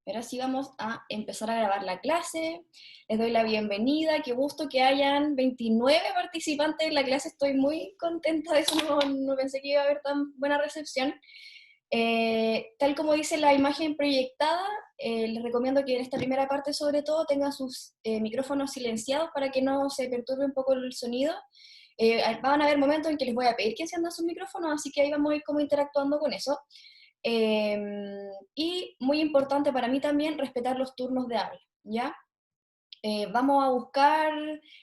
Ahora sí vamos a empezar a grabar la clase. Les doy la bienvenida. Qué gusto que hayan 29 participantes en la clase. Estoy muy contenta de eso. No pensé que iba a haber tan buena recepción. Tal como dice la imagen proyectada, les recomiendo que en esta primera parte sobre todo tengan sus micrófonos silenciados para que no se perturbe un poco el sonido. Van a haber momentos en que les voy a pedir que enciendan sus micrófonos, así que ahí vamos a ir como interactuando con eso. Y muy importante para mí también, respetar los turnos de habla, ¿ya? Vamos a buscar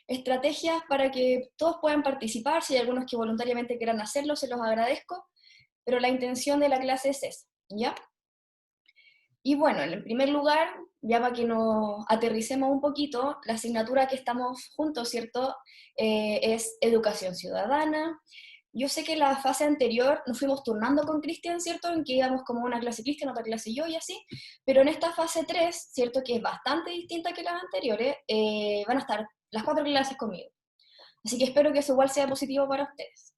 estrategias para que todos puedan participar. Si hay algunos que voluntariamente quieran hacerlo, se los agradezco, pero la intención de la clase es esa, ¿ya? Y bueno, en primer lugar, ya para que nos aterricemos un poquito, la asignatura que estamos juntos, ¿cierto? Es Educación Ciudadana. Yo sé que la fase anterior nos fuimos turnando con Cristian, ¿cierto? En que íbamos como una clase Cristian, otra clase yo y así, pero en esta fase 3, ¿cierto? Que es bastante distinta que las anteriores, van a estar las 4 clases conmigo. Así que espero que eso igual sea positivo para ustedes.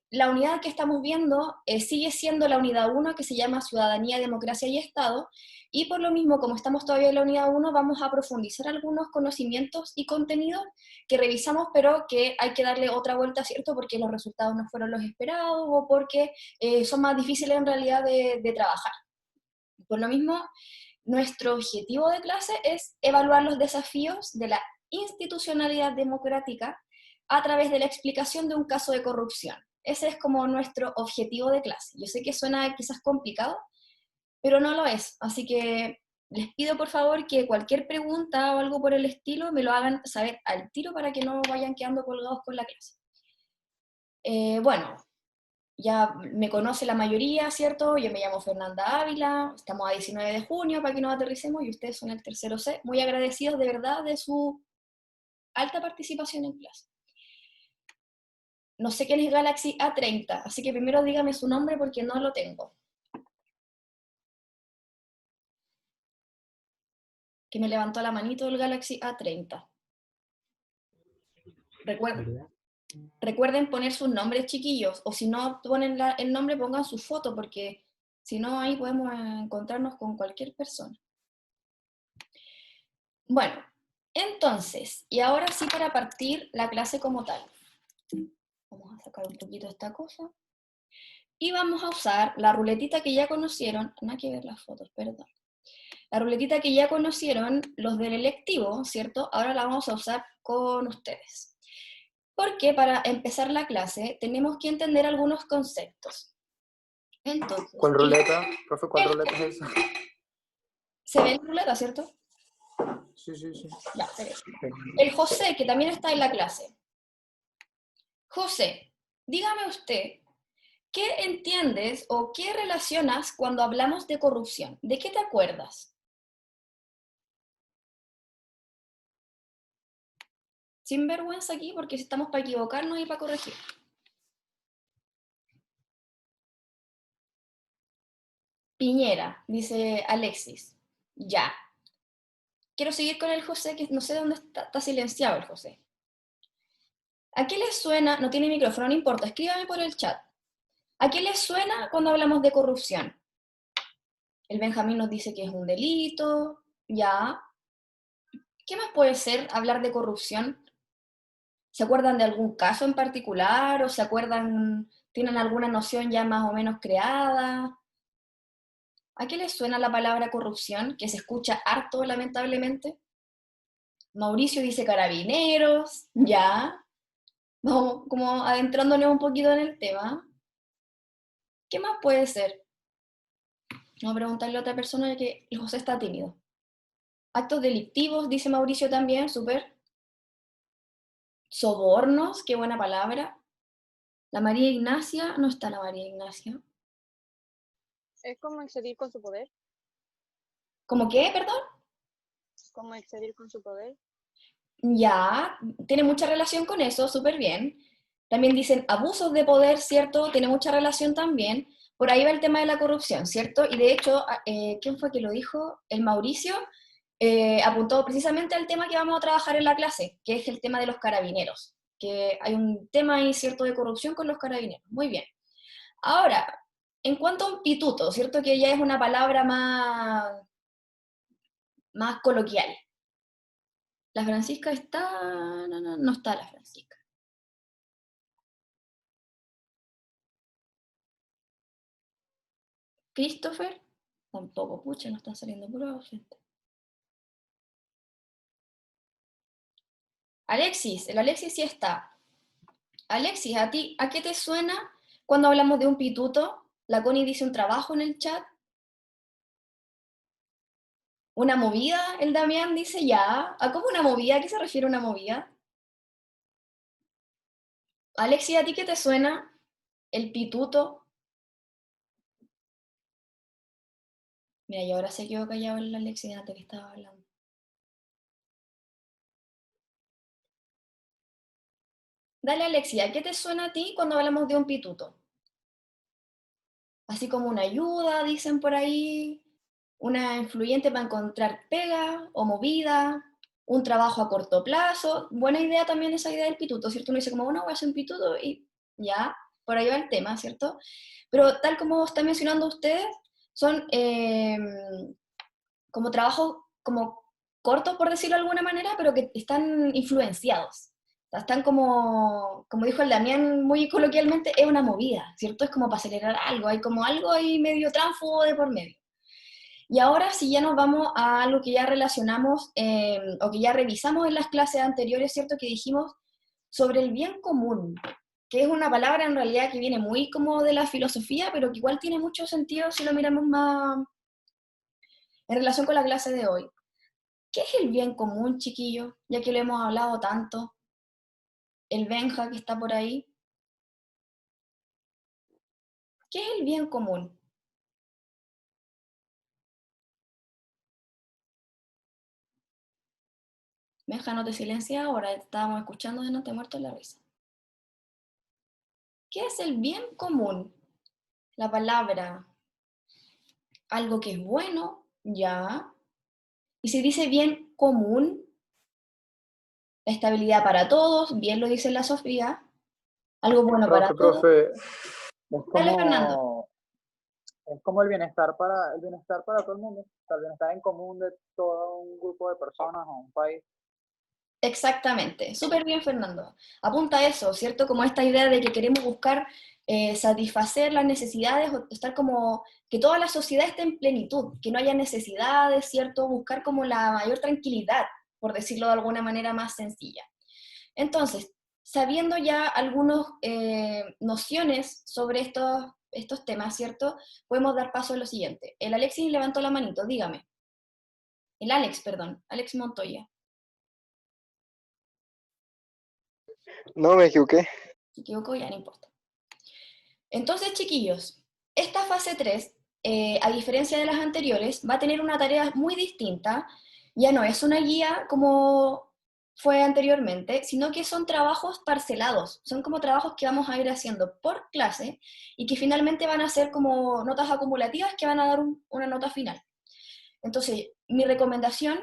La unidad que estamos viendo sigue siendo la unidad 1, que se llama Ciudadanía, Democracia y Estado, y por lo mismo, como estamos todavía en la unidad 1, vamos a profundizar algunos conocimientos y contenidos que revisamos, pero que hay que darle otra vuelta, ¿cierto? Porque los resultados no fueron los esperados o porque son más difíciles en realidad de trabajar. Por lo mismo, nuestro objetivo de clase es evaluar los desafíos de la institucionalidad democrática a través de la explicación de un caso de corrupción. Ese es como nuestro objetivo de clase. Yo sé que suena quizás complicado, pero no lo es. Así que les pido por favor que cualquier pregunta o algo por el estilo me lo hagan saber al tiro para que no vayan quedando colgados con la clase. Bueno, ya me conoce la mayoría, ¿cierto? Yo me llamo Fernanda Ávila, estamos a 19 de junio para que nos aterricemos y ustedes son el tercero C. Muy agradecidos de verdad de su alta participación en clase. No sé quién es Galaxy A30, así que primero dígame su nombre porque no lo tengo. Que me levantó la manito el Galaxy A30. Recuerden poner sus nombres, chiquillos, o si no ponen el nombre, pongan su foto, porque si no ahí podemos encontrarnos con cualquier persona. Bueno, entonces, y ahora sí para partir la clase como tal. Vamos a sacar un poquito esta cosa. Y vamos a usar la ruletita que ya conocieron, no hay que ver las fotos, perdón. La ruletita que ya conocieron los del electivo, ¿cierto? Ahora la vamos a usar con ustedes. Porque para empezar la clase tenemos que entender algunos conceptos. Entonces, ¿Cuál ruleta? Profe, ¿cuál ruleta es esa? ¿se ve la ruleta, cierto? Sí, sí, sí. Ya, se ve. El José, que también está en la clase. José, dígame usted, ¿qué entiendes o qué relacionas cuando hablamos de corrupción? ¿De qué te acuerdas? Sin vergüenza aquí porque estamos para equivocarnos y para corregir. Piñera, dice Alexis. Ya. Quiero seguir con el José, que no sé dónde está silenciado el José. ¿A qué les suena? No tiene micrófono, no importa, escríbame por el chat. ¿A qué les suena cuando hablamos de corrupción? El Benjamín nos dice que es un delito, ya. ¿Qué más puede ser hablar de corrupción? ¿Se acuerdan de algún caso en particular o se acuerdan, tienen alguna noción ya más o menos creada? ¿A qué les suena la palabra corrupción, que se escucha harto lamentablemente? Mauricio dice carabineros, ya. Vamos como adentrándonos un poquito en el tema. ¿Qué más puede ser? Vamos a preguntarle a otra persona que el José está tímido. Actos delictivos, dice Mauricio también, súper. Sobornos, qué buena palabra. La María Ignacia, no está la María Ignacia. Es como excedir con su poder. ¿Cómo qué, perdón? Como excedir con su poder. Ya, tiene mucha relación con eso, súper bien. También dicen abusos de poder, ¿cierto? Tiene mucha relación también. Por ahí va el tema de la corrupción, ¿cierto? Y de hecho, ¿quién fue que lo dijo? El Mauricio apuntó precisamente al tema que vamos a trabajar en la clase, que es el tema de los carabineros. Que hay un tema ahí, ¿cierto?, de corrupción con los carabineros. Muy bien. Ahora, en cuanto a un pituto, ¿cierto? Que ya es una palabra más coloquial. ¿La Francisca está? No, no, no está la Francisca. Christopher, tampoco, pucha, no están saliendo por gente. Alexis, el Alexis sí está. Alexis, ¿a ti, a qué te suena cuando hablamos de un pituto? La Connie dice un trabajo en el chat. ¿Una movida? El Damián dice ya. ¿A cómo una movida? ¿A qué se refiere una movida? Alexis, ¿a ti qué te suena el pituto? Mira, y ahora se quedó callado el Alexis antes que estaba hablando. Dale, Alexia, ¿qué te suena a ti cuando hablamos de un pituto? Así como una ayuda, dicen por ahí, una influyente para encontrar pega o movida, un trabajo a corto plazo. Buena idea también esa idea del pituto, ¿cierto? Uno dice como, bueno, voy a hacer un pituto y ya, por ahí va el tema, ¿cierto? Pero tal como está mencionando ustedes, son como trabajos como cortos, por decirlo de alguna manera, pero que están influenciados. O sea, están como dijo el Damián muy coloquialmente, es una movida, ¿cierto? Es como para acelerar algo, hay como algo ahí medio tránsfugo de por medio. Y ahora si ya nos vamos a algo que ya relacionamos o que ya revisamos en las clases anteriores, ¿cierto? Que dijimos sobre el bien común, que es una palabra en realidad que viene muy como de la filosofía, pero que igual tiene mucho sentido si lo miramos más en relación con la clase de hoy. ¿Qué es el bien común, chiquillo? Ya que lo hemos hablado tanto. El Benja que está por ahí. ¿Qué es el bien común? Benja, no te silencias ahora, estábamos escuchando de no te muerto la risa. ¿Qué es el bien común? La palabra, algo que es bueno, ya. Y se dice bien común, la estabilidad para todos, bien lo dice la Sofía, algo bueno para todos. Profe, es Dale, Fernando. como el bienestar para todo el mundo, o sea, el bienestar en común de todo un grupo de personas o un país. Exactamente, súper bien, Fernando. Apunta a eso, ¿cierto? Como esta idea de que queremos buscar satisfacer las necesidades, o estar como que toda la sociedad esté en plenitud, que no haya necesidades, ¿cierto? Buscar como la mayor tranquilidad, por decirlo de alguna manera más sencilla. Entonces, sabiendo ya algunas nociones sobre estos temas, ¿cierto? Podemos dar paso a lo siguiente. El Alexis levantó la manito, dígame. El Alex, perdón, Alex Montoya. No, me equivoqué. Se equivocó, ya no importa. Entonces, chiquillos, esta fase 3, a diferencia de las anteriores, va a tener una tarea muy distinta. Ya no es una guía como fue anteriormente, sino que son trabajos parcelados. Son como trabajos que vamos a ir haciendo por clase y que finalmente van a ser como notas acumulativas que van a dar una nota final. Entonces, mi recomendación,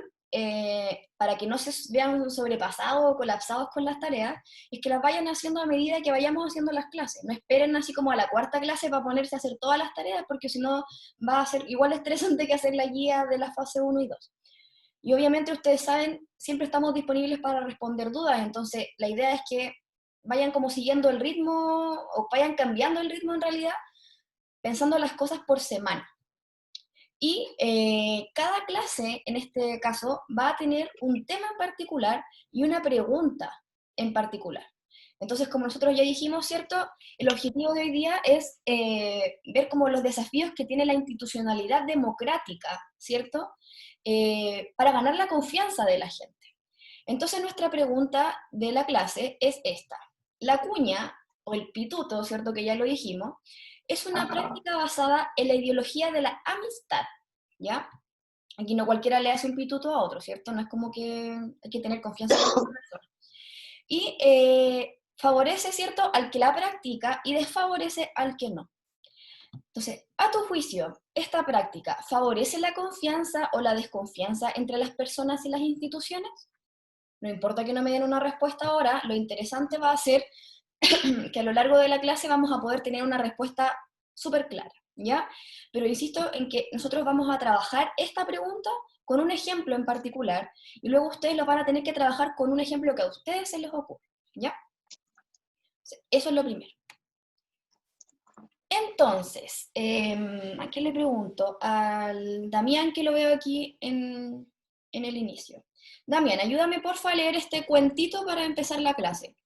para que no se vean sobrepasados o colapsados con las tareas, es que las vayan haciendo a medida que vayamos haciendo las clases. No esperen así como a la cuarta clase para ponerse a hacer todas las tareas, porque si no va a ser igual estresante que hacer la guía de la fase 1 y 2. Y obviamente ustedes saben, siempre estamos disponibles para responder dudas, entonces la idea es que vayan como siguiendo el ritmo o vayan cambiando el ritmo en realidad, pensando las cosas por semana. Y cada clase, en este caso, va a tener un tema en particular y una pregunta en particular. Entonces, como nosotros ya dijimos, ¿cierto? El objetivo de hoy día es ver como los desafíos que tiene la institucionalidad democrática, ¿cierto? Para ganar la confianza de la gente. Entonces, nuestra pregunta de la clase es esta. La cuña, o el pituto, ¿cierto? Que ya lo dijimos, es una práctica basada en la ideología de la amistad, ¿ya? Aquí no cualquiera le hace un pituto a otro, ¿cierto? No es como que hay que tener confianza en la persona. Y favorece, ¿cierto?, al que la practica y desfavorece al que no. Entonces, a tu juicio, ¿esta práctica favorece la confianza o la desconfianza entre las personas y las instituciones? No importa que no me den una respuesta ahora, lo interesante va a ser que a lo largo de la clase vamos a poder tener una respuesta súper clara. ¿ya? Pero insisto en que nosotros vamos a trabajar esta pregunta con un ejemplo en particular, y luego ustedes lo van a tener que trabajar con un ejemplo que a ustedes se les ocurre, ¿ya? Eso es lo primero. Entonces, ¿a quién le pregunto? Al Damián, que lo veo aquí en el inicio. Damián, ayúdame porfa a leer este cuentito para empezar la clase.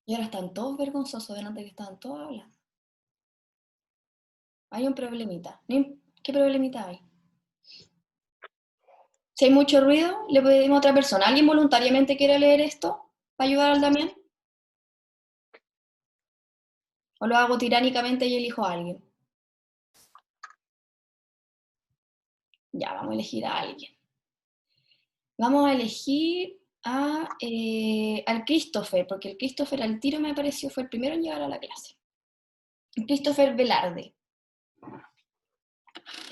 Y ahora están todos vergonzosos delante que estaban todos hablando. Hay un problemita. ¿Qué problemita hay? Si hay mucho ruido, le pedimos a otra persona. ¿Alguien voluntariamente quiere leer esto para ayudar al Damián? ¿O lo hago tiránicamente y elijo a alguien? Ya, vamos a elegir a alguien. Vamos a elegir al Christopher, porque el Christopher al tiro me pareció fue el primero en llegar a la clase. El Christopher Velarde.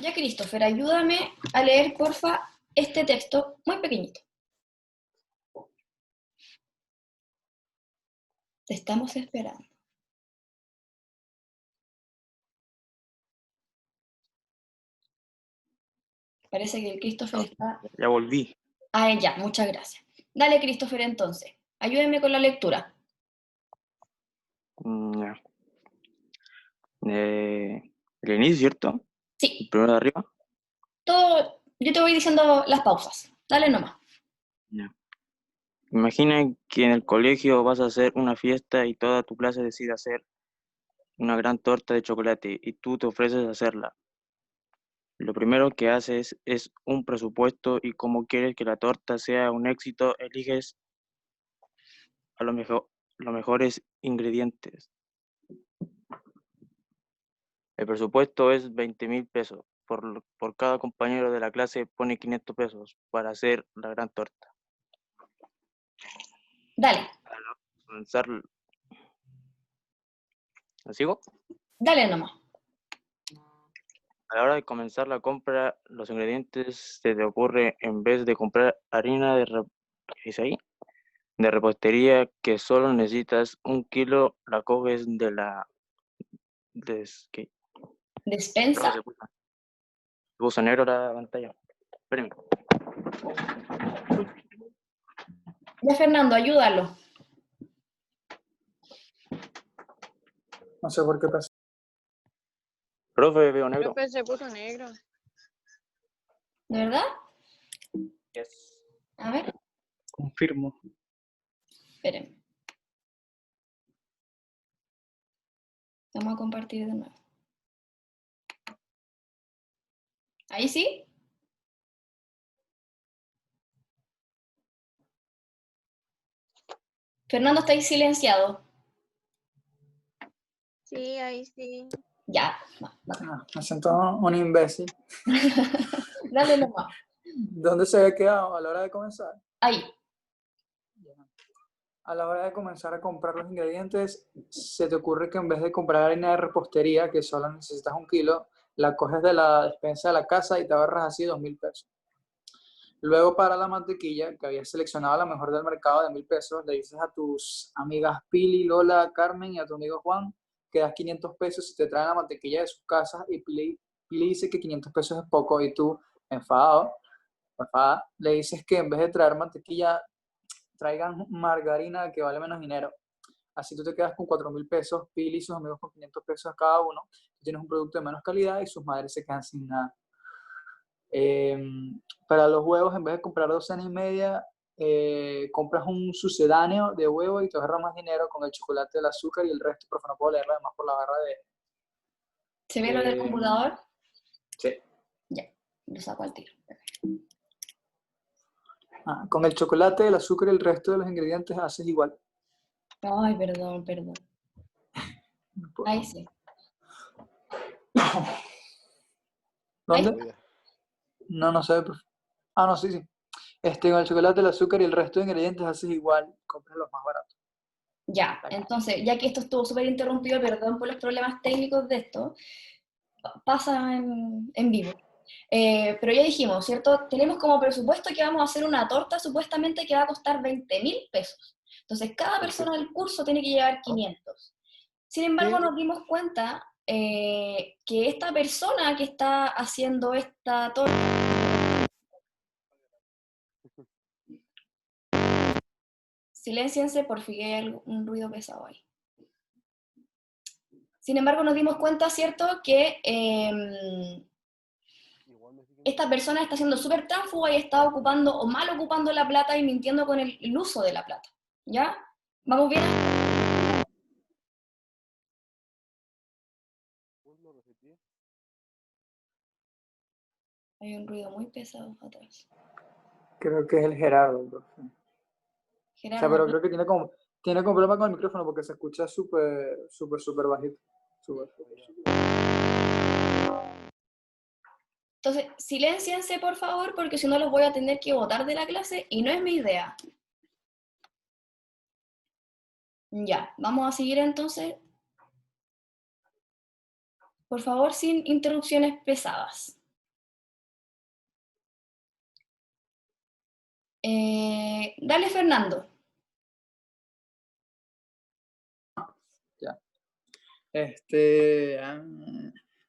Ya, Christopher, ayúdame a leer, porfa, este texto muy pequeñito. Te estamos esperando. Parece que el Christopher está... Ya volví. Ah, ya, muchas gracias. Dale, Christopher, entonces. Ayúdeme con la lectura. Ya. El inicio, ¿cierto? El Sí, primero de arriba. todo... Yo te voy diciendo las pausas. Dale nomás. Ya. Imagina que en el colegio vas a hacer una fiesta y toda tu clase decide hacer una gran torta de chocolate y tú te ofreces a hacerla. Lo primero que haces es un presupuesto y como quieres que la torta sea un éxito, eliges a los mejores ingredientes. El presupuesto es 20.000 pesos. Por cada compañero de la clase pone 500 pesos para hacer la gran torta. Dale, Comenzar, ¿lo sigo? dale nomás. A la hora de comenzar la compra, los ingredientes se te ocurre, en vez de comprar harina ¿qué dice ahí? De repostería, que solo necesitas 1 kilo, la coges de la... ¿qué? Despensa. Se puso negro la pantalla. Espérenme. Ya, Fernando, ayúdalo. No sé por qué pasó. Profe, veo negro. Profe, se puso negro. ¿De verdad? Yes. A ver, Confirmo. espérenme. Vamos a compartir de nuevo. ¿Ahí sí? Fernando, estáis silenciado. Sí, ahí sí. Ya. Me siento un imbécil. Dale nomás. ¿Dónde se había quedado a la hora de comenzar? Ahí. A la hora de comenzar a comprar los ingredientes, se te ocurre que en vez de comprar harina de repostería, que solo necesitas 1 kilo, la coges de la despensa de la casa y te ahorras así 2.000 pesos. Luego, para la mantequilla, que habías seleccionado la mejor del mercado de 1.000 pesos, le dices a tus amigas Pili, Lola, Carmen y a tu amigo Juan que das 500 pesos y te traen la mantequilla de sus casas, y Pili dice que 500 pesos es poco, y tú, enfadada, le dices que en vez de traer mantequilla, traigan margarina, que vale menos dinero. Así tú te quedas con 4.000 pesos, Pili y sus amigos con 500 pesos cada uno, tienes un producto de menos calidad y sus madres se quedan sin nada. Para los huevos, en vez de comprar docena y media, compras un sucedáneo de huevo y te ahorras más dinero con el chocolate, el azúcar y el resto, pero no puedo leerlo además por la barra de... ¿Se ve lo del computador? Sí. Ya, lo saco al tiro. Con el chocolate, el azúcar y el resto de los ingredientes haces igual. Ay, perdón. Ahí sí. ¿Dónde? No sé. No, sí. Con el chocolate, el azúcar y el resto de ingredientes haces igual, compras los más baratos. Ya, entonces, ya que esto estuvo súper interrumpido, perdón por los problemas técnicos de esto, pasa en vivo. Pero ya dijimos, ¿cierto? Tenemos como presupuesto que vamos a hacer una torta supuestamente que va a costar 20.000 pesos. Entonces, cada persona del curso tiene que llevar 500. Sin embargo, Sí. nos dimos cuenta que esta persona que está haciendo esta torta... Silénciense, por fin hay un ruido pesado ahí. Sin embargo, nos dimos cuenta, ¿cierto?, que esta persona está siendo súper tránsfuga y está ocupando o mal ocupando la plata y mintiendo con el uso de la plata. ¿Ya? ¿Vamos bien? Hay un ruido muy pesado atrás. Creo que es el Gerardo, profe. O sea, Gerardo, pero creo que tiene como problema con el micrófono porque se escucha súper bajito. Súper. entonces, silénciense, por favor, porque si no los voy a tener que botar de la clase y no es mi idea. Ya, vamos a seguir entonces. Por favor, sin interrupciones pesadas. Dale, Fernando. Ya.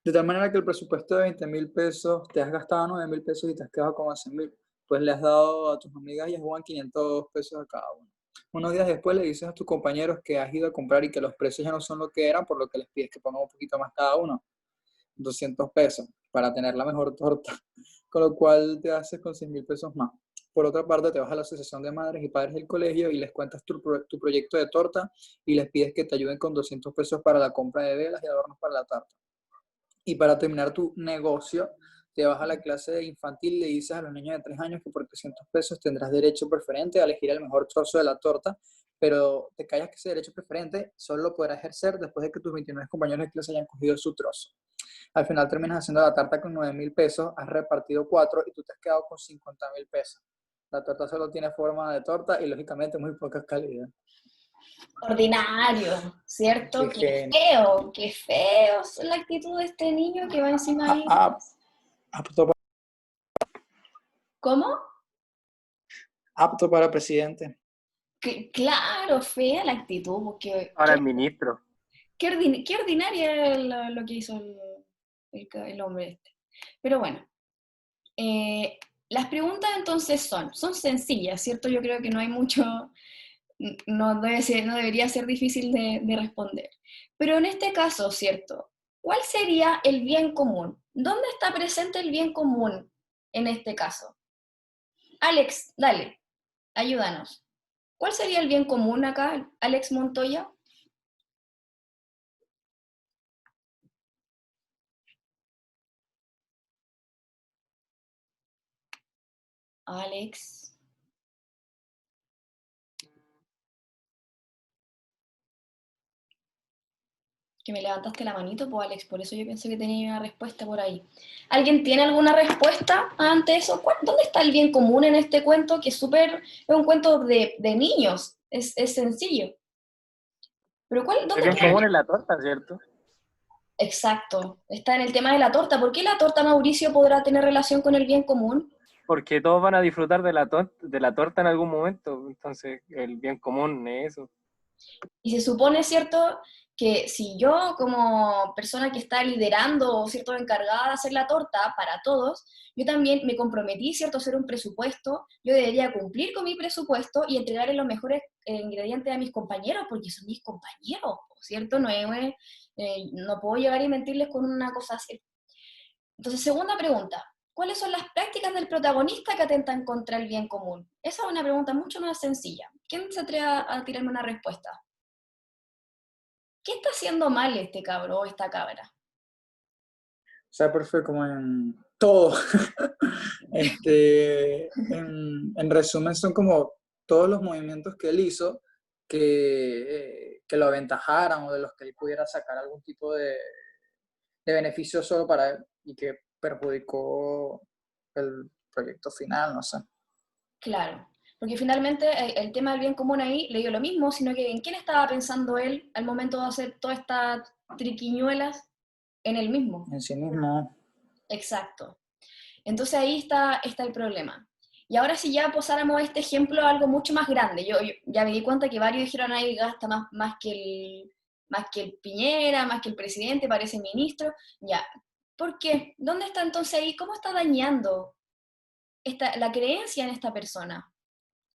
De tal manera que el presupuesto de 20.000 pesos, te has gastado 9.000 pesos y te has quedado con 11.000. Pues le has dado a tus amigas y a Juan 500 pesos a cada uno. Unos días después le dices a tus compañeros que has ido a comprar y que los precios ya no son lo que eran, por lo que les pides que pongan un poquito más cada uno, 200 pesos, para tener la mejor torta, con lo cual te haces con 6.000 pesos más. Por otra parte, te vas a la asociación de madres y padres del colegio y les cuentas tu proyecto de torta y les pides que te ayuden con 200 pesos para la compra de velas y adornos para la tarta. Y para terminar tu negocio, te vas a la clase de infantil y le dices a los niños de 3 años que por 300 pesos tendrás derecho preferente a elegir el mejor trozo de la torta, pero te callas que ese derecho preferente solo lo podrás ejercer después de que tus 29 compañeros de clase hayan cogido su trozo. Al final terminas haciendo la tarta con 9.000 pesos, has repartido 4 y tú te has quedado con 50.000 pesos. La torta solo tiene forma de torta y lógicamente muy poca calidad. Ordinario, ¿cierto? Qué Qué feo es la actitud de este niño que va encima ahí. apto ¿Cómo? para presidente. Claro, fea la actitud, porque Ahora el ministro. qué ordinaria lo que hizo el hombre este. Pero bueno, las preguntas entonces son sencillas, ¿cierto? Yo creo que no hay mucho, no debería ser difícil de responder. Pero en este caso, ¿cierto? ¿Cuál sería el bien común? ¿Dónde está presente el bien común en este caso? Alex, dale, ayúdanos. ¿Cuál sería el bien común acá, Alex Montoya? Alex. Que me levantaste la manito, pues Alex, por eso yo pensé que tenía una respuesta por ahí. ¿Alguien tiene alguna respuesta ante eso? ¿Dónde está el bien común en este cuento? Que es un cuento de niños, es sencillo. Pero El ¿dónde bien queda? común es la torta, ¿cierto? Exacto, está en el tema de la torta. ¿Por qué la torta, Mauricio, podrá tener relación con el bien común? Porque todos van a disfrutar de la torta en algún momento. Entonces, el bien común es eso. Y se supone, ¿cierto?, que si yo como persona que está liderando, ¿cierto?, encargada de hacer la torta para todos, yo también me comprometí, ¿cierto?, a hacer un presupuesto, yo debería cumplir con mi presupuesto y entregarle los mejores ingredientes a mis compañeros, porque son mis compañeros, ¿cierto? No puedo llegar y mentirles con una cosa así. Entonces, segunda pregunta, ¿cuáles son las prácticas del protagonista que atentan contra el bien común? Esa es una pregunta mucho más sencilla. ¿Quién se atreve a tirarme una respuesta? ¿Qué está haciendo mal este cabro o esta cabra? O sea, profe, como en todo. En resumen, son como todos los movimientos que él hizo que lo aventajaran o de los que él pudiera sacar algún tipo de beneficio solo para él y que perjudicó el proyecto final, no sé. Claro, porque finalmente el tema del bien común ahí le dio lo mismo, sino que ¿en quién estaba pensando él al momento de hacer todas estas triquiñuelas? En él mismo. En sí mismo. Exacto. Entonces ahí está el problema. Y ahora si ya posáramos este ejemplo a algo mucho más grande, yo ya me di cuenta que varios dijeron, ahí gasta más que el Piñera, más que el presidente, parece ministro, ya. ¿Por qué? ¿Dónde está entonces ahí? ¿Cómo está dañando la creencia en esta persona?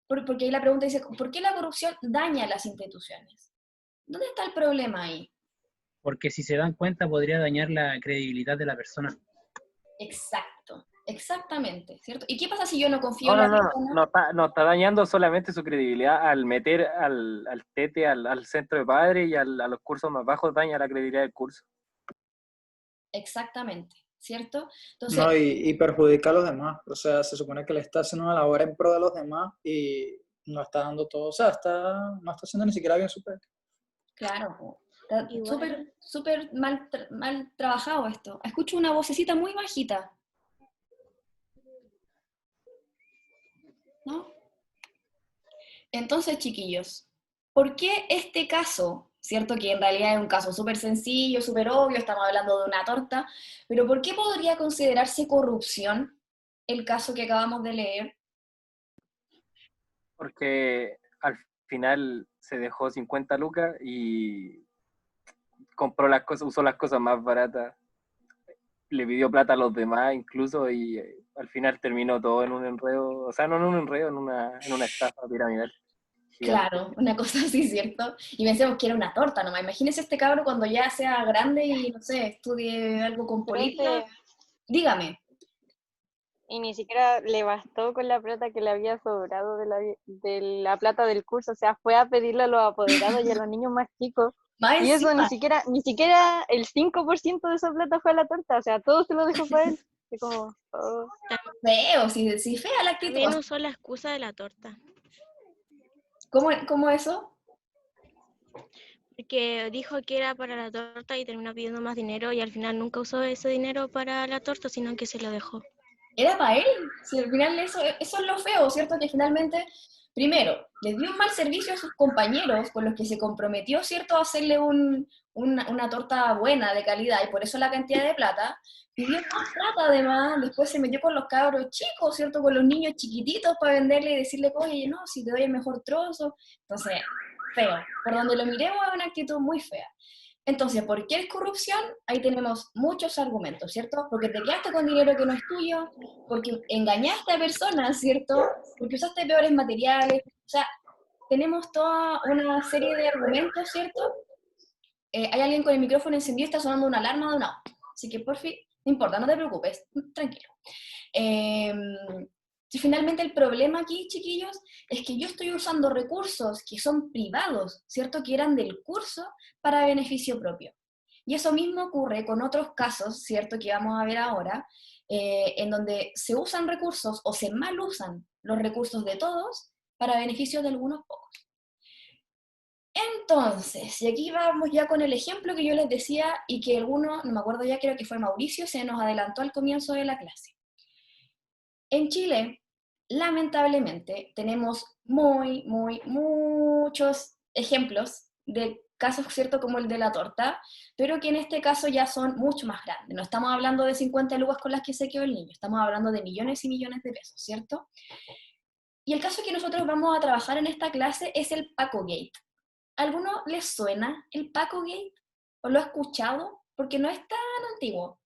Porque ahí la pregunta dice, ¿por qué la corrupción daña las instituciones? ¿Dónde está el problema ahí? Porque si se dan cuenta podría dañar la credibilidad de la persona. Exacto, exactamente, ¿cierto? ¿Y qué pasa si yo no confío No, en no, la no, persona? no está dañando solamente su credibilidad al meter al tete al centro de padres y a los cursos más bajos, daña la credibilidad del curso. Exactamente, ¿cierto? Entonces, No, y perjudica a los demás. O sea, se supone que le está haciendo una labor en pro de los demás y no está dando todo. O sea, no está haciendo ni siquiera bien su pega. claro, está Igual. súper mal trabajado esto. Escucho una vocecita muy bajita, ¿no? Entonces, chiquillos, ¿por qué este caso, cierto que en realidad es un caso súper sencillo, súper obvio, estamos hablando de una torta, pero ¿por qué podría considerarse corrupción el caso que acabamos de leer? Porque al final se dejó 50 lucas y compró las cosas, usó las cosas más baratas, le pidió plata a los demás incluso y al final terminó todo en un enredo, o sea, no en un enredo, en una estafa piramidal gigante. Claro, una cosa así, ¿cierto? Y pensemos que era una torta nomás. Imagínese este cabro cuando ya sea grande y, no sé, estudie algo con política. Profe, Dígame. y ni siquiera le bastó con la plata que le había sobrado de la plata del curso, o sea, fue a pedirle a los apoderados y a los niños más chicos. Más Y eso encima, ni siquiera el 5% de esa plata fue a la torta, o sea, todo se lo dejó para él. Y como, oh. feo, si fea la actitud. También usó la excusa de la torta, ¿Cómo eso? porque dijo que era para la torta y terminó pidiendo más dinero y al final nunca usó ese dinero para la torta, sino que se lo dejó. Era para él. Si al final eso es lo feo, ¿cierto? Que finalmente, primero, les dio un mal servicio a sus compañeros con los que se comprometió, ¿cierto?, a hacerle una torta buena, de calidad, y por eso la cantidad de plata. Pidió más plata además, después se metió con los cabros chicos, ¿cierto?, con los niños chiquititos para venderle y decirle, oye, no, si te doy el mejor trozo. Entonces, feo. Por donde lo miremos es una actitud muy fea. Entonces, ¿por qué es corrupción? Ahí tenemos muchos argumentos, ¿cierto? Porque te quedaste con dinero que no es tuyo, porque engañaste a personas, ¿cierto? Porque usaste peores materiales. O sea, tenemos toda una serie de argumentos, ¿cierto? Hay alguien con el micrófono encendido y está sonando una alarma de un auto. Así que, por fin, no importa, no te preocupes, tranquilo. Si finalmente el problema aquí, chiquillos, es que yo estoy usando recursos que son privados, ¿cierto? Que eran del curso para beneficio propio. Y eso mismo ocurre con otros casos, ¿cierto? Que vamos a ver ahora, en donde se usan recursos o se mal usan los recursos de todos para beneficio de algunos pocos. Entonces, y aquí vamos ya con el ejemplo que yo les decía y que alguno, no me acuerdo ya, creo que fue Mauricio, se nos adelantó al comienzo de la clase. En Chile, lamentablemente, tenemos muchos ejemplos de casos, ¿cierto?, como el de la torta, pero que en este caso ya son mucho más grandes. No estamos hablando de 50 lucas con las que se quedó el niño, estamos hablando de millones y millones de pesos, ¿cierto? Y el caso que nosotros vamos a trabajar en esta clase es el Paco Gate. ¿A alguno les suena el Paco Gate? ¿O lo ha escuchado? Porque no es tan antiguo.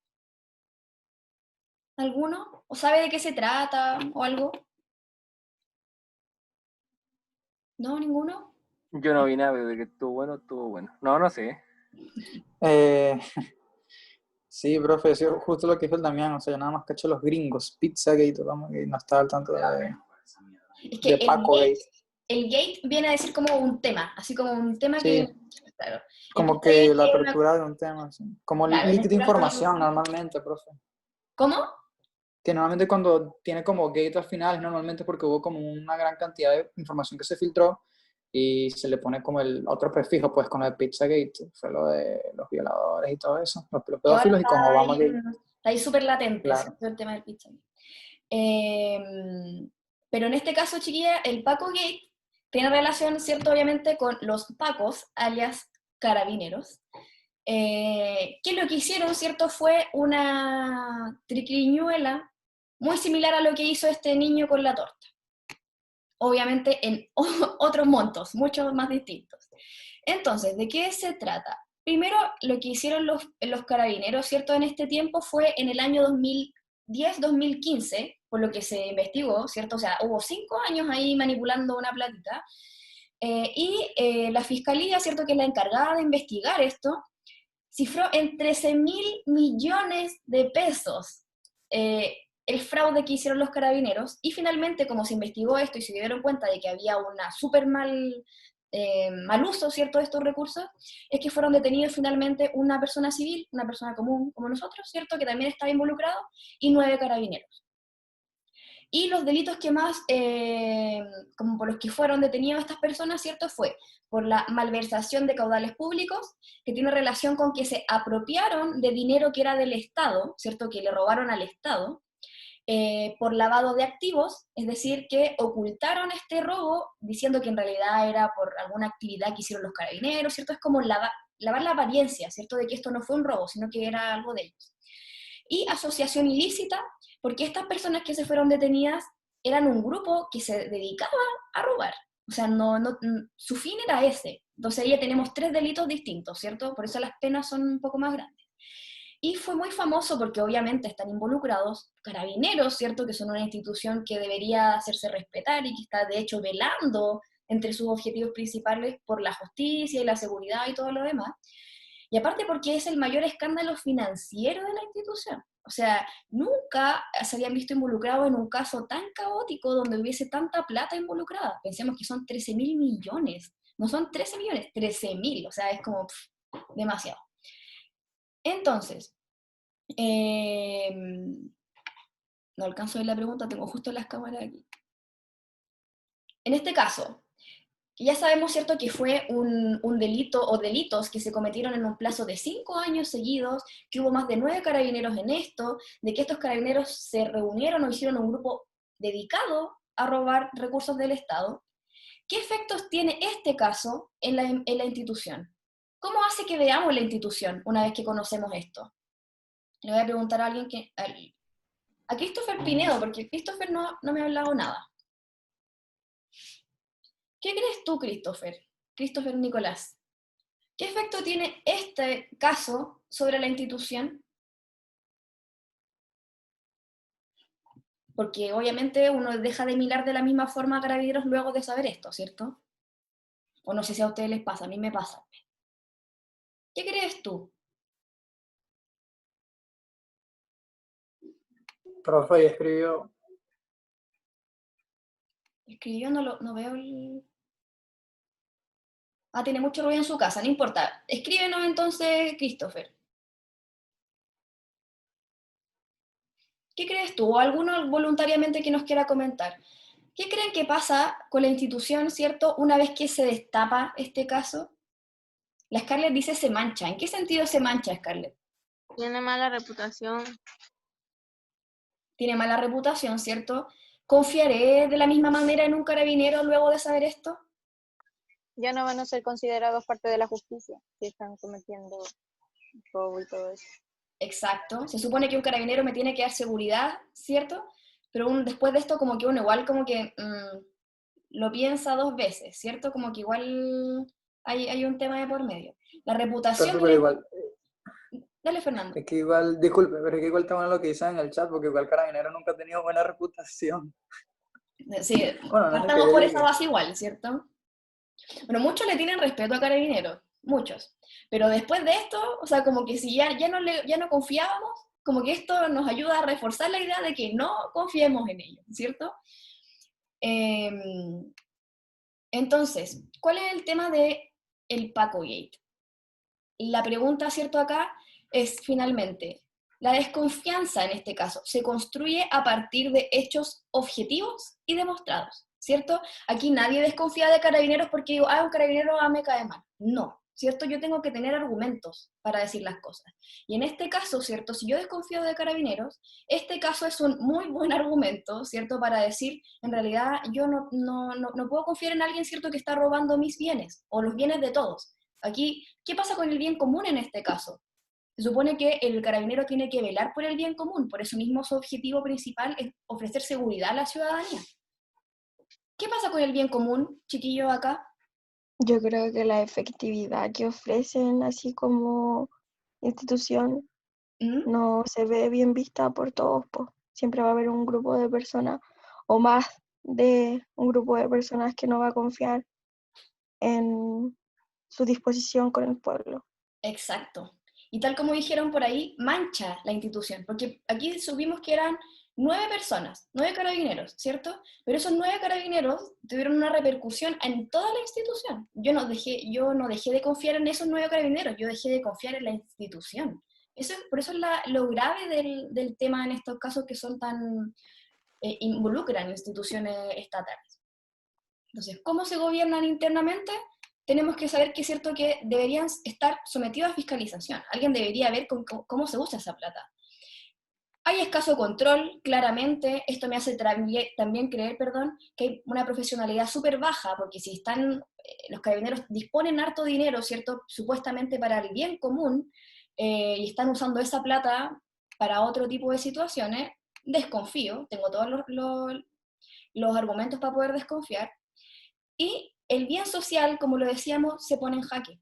¿Alguno? ¿O sabe de qué se trata o algo? ¿No? ¿Ninguno? Yo no vi nada, pero de que estuvo bueno, estuvo bueno. No, no sé. Eh, sí, profe, sí, justo lo que dijo el Damián. O sea, yo nada más cacho los gringos. Pizzagate, vamos, y no estaba al tanto Es que de Paco Gate. el gate viene a decir como un tema, así como un tema Sí. que... Claro. Como Pizzagate que la es una- apertura de un tema, así. Como Claro, leak en de este caso información normalmente, profe. ¿Cómo? Que normalmente cuando tiene como gate al final es normalmente porque hubo como una gran cantidad de información que se filtró y se le pone como el otro prefijo, pues con lo de Pizzagate, fue lo de los violadores y todo eso, los Y ahora pedófilos y con Obamagate. está ahí súper latente, Claro. ¿cierto? El tema del Pizzagate. Pero en este caso, chiquilla, el Paco Gate tiene relación, ¿cierto? Obviamente con los Pacos, alias carabineros, que lo que hicieron, ¿cierto? Fue una triquiñuela Muy similar a lo que hizo este niño con la torta. Obviamente en otros montos, mucho más distintos. Entonces, ¿de qué se trata? Primero, lo que hicieron los carabineros, ¿cierto? En este tiempo fue en el año 2010-2015, por lo que se investigó, ¿cierto? O sea, hubo 5 años ahí manipulando una platita, la fiscalía, ¿cierto? Que es la encargada de investigar esto, cifró en 13.000 millones de pesos el fraude que hicieron los carabineros, y finalmente, como se investigó esto y se dieron cuenta de que había una súper mal uso, ¿cierto?, de estos recursos, es que fueron detenidos finalmente una persona civil, una persona común como nosotros, ¿cierto?, que también estaba involucrado, y 9 carabineros. Y los delitos que más, como por los que fueron detenidos estas personas, ¿cierto?, fue por la malversación de caudales públicos, que tiene relación con que se apropiaron de dinero que era del Estado, ¿cierto?, que le robaron al Estado, por lavado de activos, es decir, que ocultaron este robo diciendo que en realidad era por alguna actividad que hicieron los carabineros, ¿cierto? Es como lavar la apariencia, ¿cierto?, de que esto no fue un robo, sino que era algo de ellos. Y asociación ilícita, porque estas personas que se fueron detenidas eran un grupo que se dedicaba a robar. O sea, su fin era ese. Entonces ahí ya tenemos 3 delitos distintos, ¿cierto? Por eso las penas son un poco más grandes. Y fue muy famoso porque obviamente están involucrados carabineros, ¿cierto?, que son una institución que debería hacerse respetar y que está de hecho velando entre sus objetivos principales por la justicia y la seguridad y todo lo demás. Y aparte porque es el mayor escándalo financiero de la institución. O sea, nunca se habían visto involucrados en un caso tan caótico donde hubiese tanta plata involucrada. Pensemos que son 13.000 millones. No son 13 millones, 13.000. O sea, es como demasiado. Entonces, no alcanzo a ver la pregunta, tengo justo las cámaras aquí. En este caso, ya sabemos, ¿cierto?, que fue un delito o delitos que se cometieron en un plazo de 5 años seguidos, que hubo más de 9 carabineros en esto, de que estos carabineros se reunieron o hicieron un grupo dedicado a robar recursos del Estado. ¿Qué efectos tiene este caso en la institución? ¿Cómo hace que veamos la institución una vez que conocemos esto? Le voy a preguntar a alguien a Christopher Pinedo, porque Christopher no me ha hablado nada. ¿Qué crees tú, Christopher? Christopher Nicolás. ¿Qué efecto tiene este caso sobre la institución? Porque obviamente uno deja de mirar de la misma forma a Carabineros luego de saber esto, ¿cierto? O no sé si a ustedes les pasa, a mí me pasa. ¿Qué crees tú? Profe, y escribió. Escribió, no veo el... Ah, tiene mucho ruido en su casa, no importa. Escríbenos entonces, Christopher. ¿Qué crees tú? O alguno voluntariamente que nos quiera comentar. ¿Qué creen que pasa con la institución, cierto, una vez que se destapa este caso? La Scarlett dice se mancha. ¿En qué sentido se mancha, Scarlett? Tiene mala reputación. Tiene mala reputación, ¿cierto? ¿Confiaré de la misma manera en un carabinero luego de saber esto? Ya no van a ser considerados parte de la justicia si están cometiendo robo y todo eso. Exacto. Se supone que un carabinero me tiene que dar seguridad, ¿cierto? Pero después de esto como que uno igual como que lo piensa 2 veces, ¿cierto? Como que igual hay un tema de por medio. La reputación... Profe, pero igual, Dale, Fernando. es que igual, disculpe, pero es que igual está bueno lo que dicen en el chat, porque igual Carabinero nunca ha tenido buena reputación. Sí, Bueno, no es que partamos yo por diga. esa base igual, ¿cierto? Bueno, muchos le tienen respeto a Carabineros, muchos. Pero después de esto, o sea, como que si ya no confiábamos, como que esto nos ayuda a reforzar la idea de que no confiemos en ellos, ¿cierto? Entonces, ¿cuál es el tema de el Pacogate? La pregunta, ¿cierto?, acá es finalmente, la desconfianza en este caso se construye a partir de hechos objetivos y demostrados, ¿cierto? Aquí nadie desconfía de Carabineros porque digo, un carabinero me cae mal. No, ¿cierto? Yo tengo que tener argumentos para decir las cosas. Y en este caso, ¿cierto? Si yo desconfío de Carabineros, este caso es un muy buen argumento, ¿cierto? Para decir, en realidad yo no puedo confiar en alguien, ¿cierto?, que está robando mis bienes o los bienes de todos. Aquí, ¿qué pasa con el bien común en este caso? Se supone que el carabinero tiene que velar por el bien común, por eso mismo su objetivo principal es ofrecer seguridad a la ciudadanía. ¿Qué pasa con el bien común, chiquillos, acá? Yo creo que la efectividad que ofrecen así como institución ¿Mm? no se ve bien vista por todos, po. Siempre va a haber un grupo de personas o más de un grupo de personas que no va a confiar en su disposición con el pueblo. Exacto. Y tal como dijeron por ahí, mancha la institución, porque aquí supimos que eran 9 personas, 9 carabineros, ¿cierto? Pero esos 9 carabineros tuvieron una repercusión en toda la institución. Yo no dejé de confiar en esos 9 carabineros, yo dejé de confiar en la institución. Por eso es lo grave del tema en estos casos que son tan, involucran instituciones estatales. Entonces, ¿cómo se gobiernan internamente? Tenemos que saber que es cierto que deberían estar sometidos a fiscalización. Alguien debería ver cómo se usa esa plata. Hay escaso control, claramente. Esto me hace también creer, que hay una profesionalidad súper baja, porque si los carabineros disponen harto dinero, ¿cierto? Supuestamente para el bien común, y están usando esa plata para otro tipo de situaciones, desconfío, tengo todos los argumentos para poder desconfiar. Y el bien social, como lo decíamos, se pone en jaque.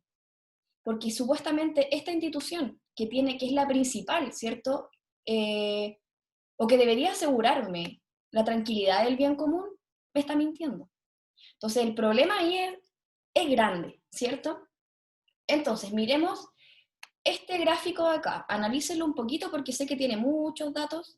Porque supuestamente esta institución, que es la principal, ¿cierto? O que debería asegurarme la tranquilidad del bien común, me está mintiendo. Entonces el problema ahí es grande, ¿cierto? Entonces miremos este gráfico de acá, analícenlo un poquito porque sé que tiene muchos datos,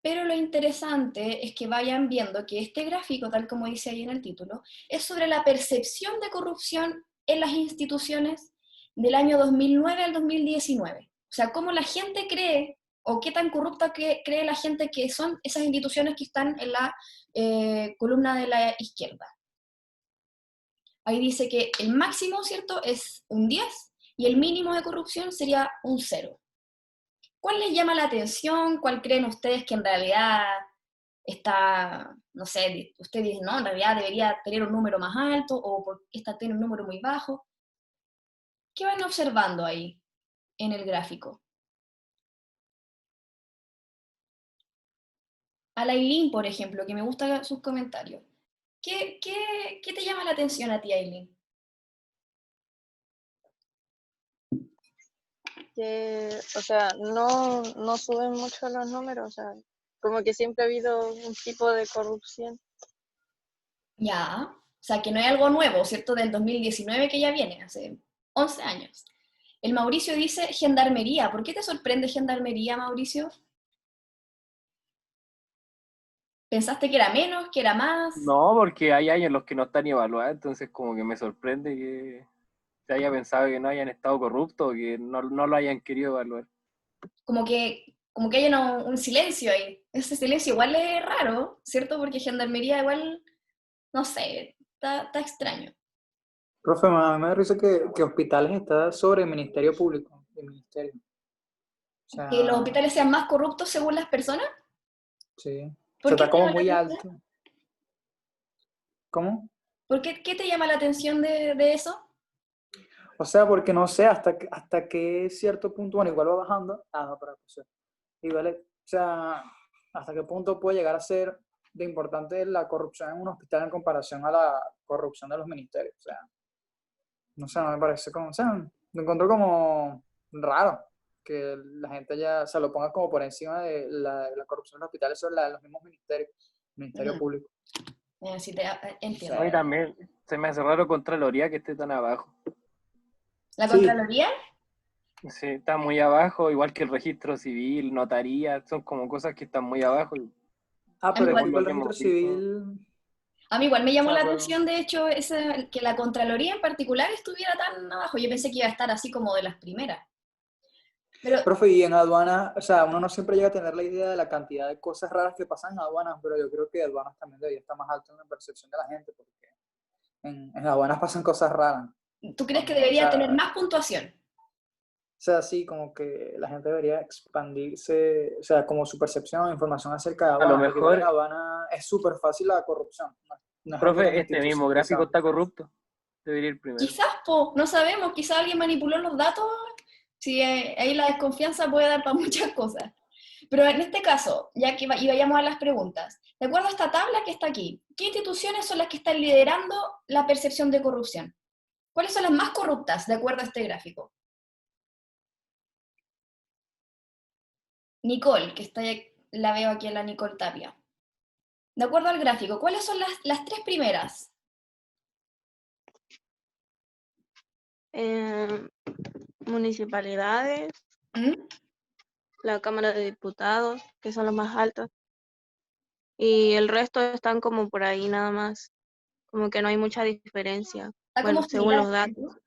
pero lo interesante es que vayan viendo que este gráfico, tal como dice ahí en el título, es sobre la percepción de corrupción en las instituciones del año 2009 al 2019. O sea, cómo la gente cree, o qué tan corrupta cree la gente que son esas instituciones que están en la columna de la izquierda. Ahí dice que el máximo, ¿cierto?, es un 10, y el mínimo de corrupción sería un 0. ¿Cuál les llama la atención? ¿Cuál creen ustedes que en realidad está, no sé, ustedes dicen, no, en realidad debería tener un número más alto, o porque esta tiene un número muy bajo? ¿Qué van observando ahí en el gráfico? A Lailín, por ejemplo, que me gustan sus comentarios. ¿Qué te llama la atención a ti, Aileen? Que, o sea, no suben mucho los números, o sea, como que siempre ha habido un tipo de corrupción. Ya, o sea, que no hay algo nuevo, ¿cierto? Del 2019 que ya viene, hace 11 años. El Mauricio dice gendarmería. ¿Por qué te sorprende gendarmería, Mauricio? ¿Pensaste que era menos, que era más? No, porque hay años en los que no están ni evaluados, entonces como que me sorprende que se haya pensado que no hayan estado corruptos o que no lo hayan querido evaluar. Como que haya un silencio ahí. Ese silencio igual es raro, ¿cierto? Porque gendarmería igual, no sé, está extraño. Profe, a mí me da risa que hospitales está sobre el Ministerio Público, el Ministerio. O sea, ¿Que los hospitales sean más corruptos según las personas? sí. O ¿Por sea, qué está te como llama la muy atención? alto. ¿Cómo? ¿Qué te llama la atención de eso? O sea, porque no sé hasta qué cierto punto, bueno, igual va bajando. Ah, no, pero pues, igual, o sea, hasta qué punto puede llegar a ser de importante la corrupción en un hospital en comparación a la corrupción de los ministerios. O sea, no sé, no me parece como, o sea, lo encuentro como raro que la gente ya se lo ponga como por encima de la corrupción de los hospitales sobre la de los mismos ministerios, Ministerio Público. Sí, entiendo. A mí también se me hace raro Contraloría que esté tan abajo. ¿La Sí. Contraloría? Sí, está muy abajo, igual que el registro civil, notaría, son como cosas que están muy abajo. Ah, pero pero igual- el lo que registro hemos visto. civil, A mí igual me llamó o sea, la pero- atención, de hecho, que la Contraloría en particular estuviera tan abajo. Yo pensé que iba a estar así como de las primeras. Pero profe, y en aduana, o sea, uno no siempre llega a tener la idea de la cantidad de cosas raras que pasan en aduanas, pero yo creo que aduanas también debería estar más alto en la percepción de la gente, porque en aduanas pasan cosas raras. ¿tú crees que O debería tener sea, más puntuación? sí, como que la gente debería expandirse, o sea, como su percepción de información acerca de A lo aduanas, porque igual en mejor, aduana es súper fácil la corrupción, no es algo tan profe, este mismo gráfico institucionalizado. está corrupto. Debería ir primero. Quizás, no sabemos, quizás alguien manipuló los datos Sí, ahí la desconfianza puede dar para muchas cosas. Pero en este caso, ya que y vayamos a las preguntas, de acuerdo a esta tabla que está aquí, ¿qué instituciones son las que están liderando la percepción de corrupción? ¿Cuáles son las más corruptas, de acuerdo a este gráfico? Nicole, que está, la veo aquí en la Nicole Tapia. De acuerdo al gráfico, ¿cuáles son las tres primeras? Municipalidades, ¿Mm? la Cámara de Diputados, que son los más altos, y el resto están como por ahí nada más, como que no hay mucha diferencia, Está bueno, como según similar, los datos.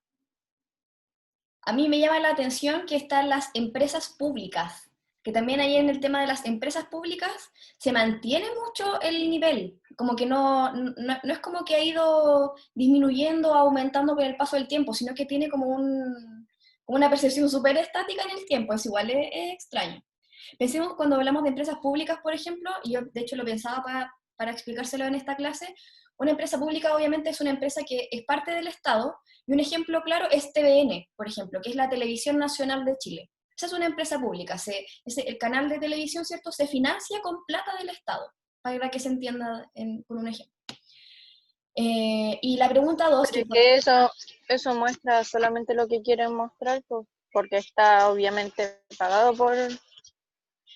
A mí me llama la atención que están las empresas públicas, que también ahí en el tema de las empresas públicas se mantiene mucho el nivel, como que no es como que ha ido disminuyendo o aumentando con el paso del tiempo, sino que tiene como una percepción súper estática en el tiempo, es igual, es extraño. Pensemos cuando hablamos de empresas públicas, por ejemplo, y yo de hecho lo pensaba para explicárselo en esta clase, una empresa pública obviamente es una empresa que es parte del Estado, y un ejemplo claro es TVN, por ejemplo, que es la Televisión Nacional de Chile. Esa es una empresa pública, el canal de televisión, ¿cierto?, se financia con plata del Estado, para que se entienda con un ejemplo. Y la pregunta 2, Pero que eso muestra solamente lo que quieren mostrar, pues, porque está obviamente pagado por...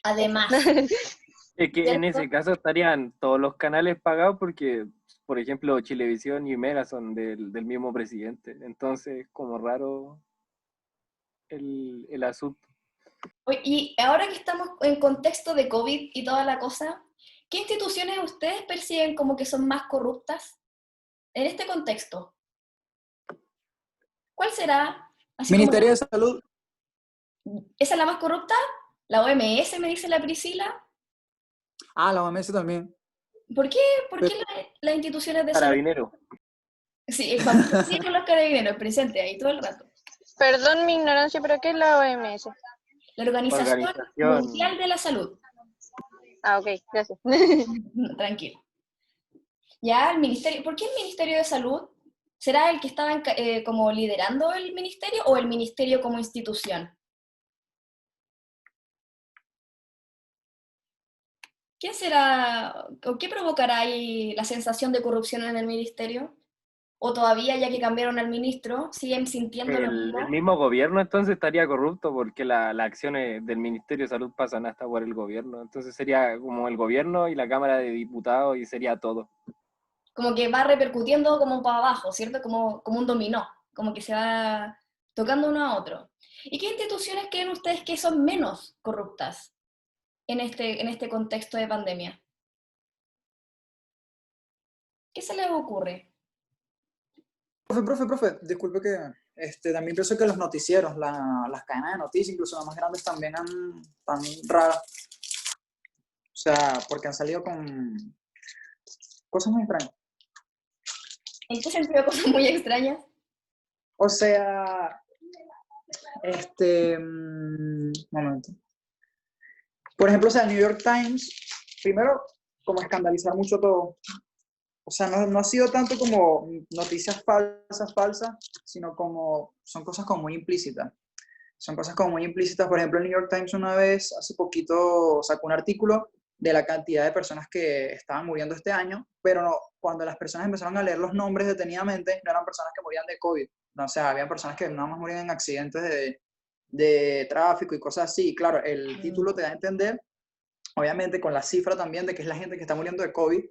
además, Es que en ¿cierto? ese caso estarían todos los canales pagados porque, por ejemplo, Chilevisión y Mega son del mismo presidente. Entonces, como raro el asunto. Oye, y ahora que estamos en contexto de COVID y toda la cosa, ¿qué instituciones ustedes perciben como que son más corruptas en este contexto? ¿Cuál será? Así como, Ministerio de Salud. ¿esa es la más corrupta? ¿La OMS, me dice la Priscila? Ah, la OMS también. ¿Por qué Pero las instituciones de salud? Carabinero. Sí, vamos a seguir con los carabineros, presente ahí todo el rato. Perdón mi ignorancia, pero ¿qué es la OMS? La Organización Organización. Mundial de la Salud. Ah, ok, gracias. Tranquilo. Ya, el ministerio, ¿por qué el Ministerio de Salud? ¿Será el que estaba como liderando el ministerio o el ministerio como institución? ¿Quién será o qué provocará ahí la sensación de corrupción en el ministerio? ¿O todavía, ya que cambiaron al ministro, siguen sintiendo lo El mismo? mismo gobierno entonces estaría corrupto porque las acciones del Ministerio de Salud pasan hasta por el gobierno. Entonces sería como el gobierno y la Cámara de Diputados y sería todo. Como que va repercutiendo como para abajo, ¿cierto? Como un dominó, como que se va tocando uno a otro. ¿Y qué instituciones creen ustedes que son menos corruptas en este contexto de pandemia? ¿Qué se les ocurre? profe, disculpe que también pienso que los noticieros, las cadenas de noticias, incluso las más grandes, también están raras. O sea, porque han salido con cosas muy extrañas. ¿En qué sentido cosas muy extrañas? O sea, momento. Por ejemplo, o sea, el New York Times, primero, como escandalizar mucho todo. O sea, no ha sido tanto como noticias falsas, sino como, son cosas como muy implícitas. Son cosas como muy implícitas. Por ejemplo, el New York Times una vez, hace poquito, sacó un artículo de la cantidad de personas que estaban muriendo este año, pero no, cuando las personas empezaron a leer los nombres detenidamente, no eran personas que morían de COVID. No, o sea, había personas que nada más morían en accidentes de tráfico y cosas así. Y claro, el título te da a entender, obviamente con la cifra también de que es la gente que está muriendo de COVID,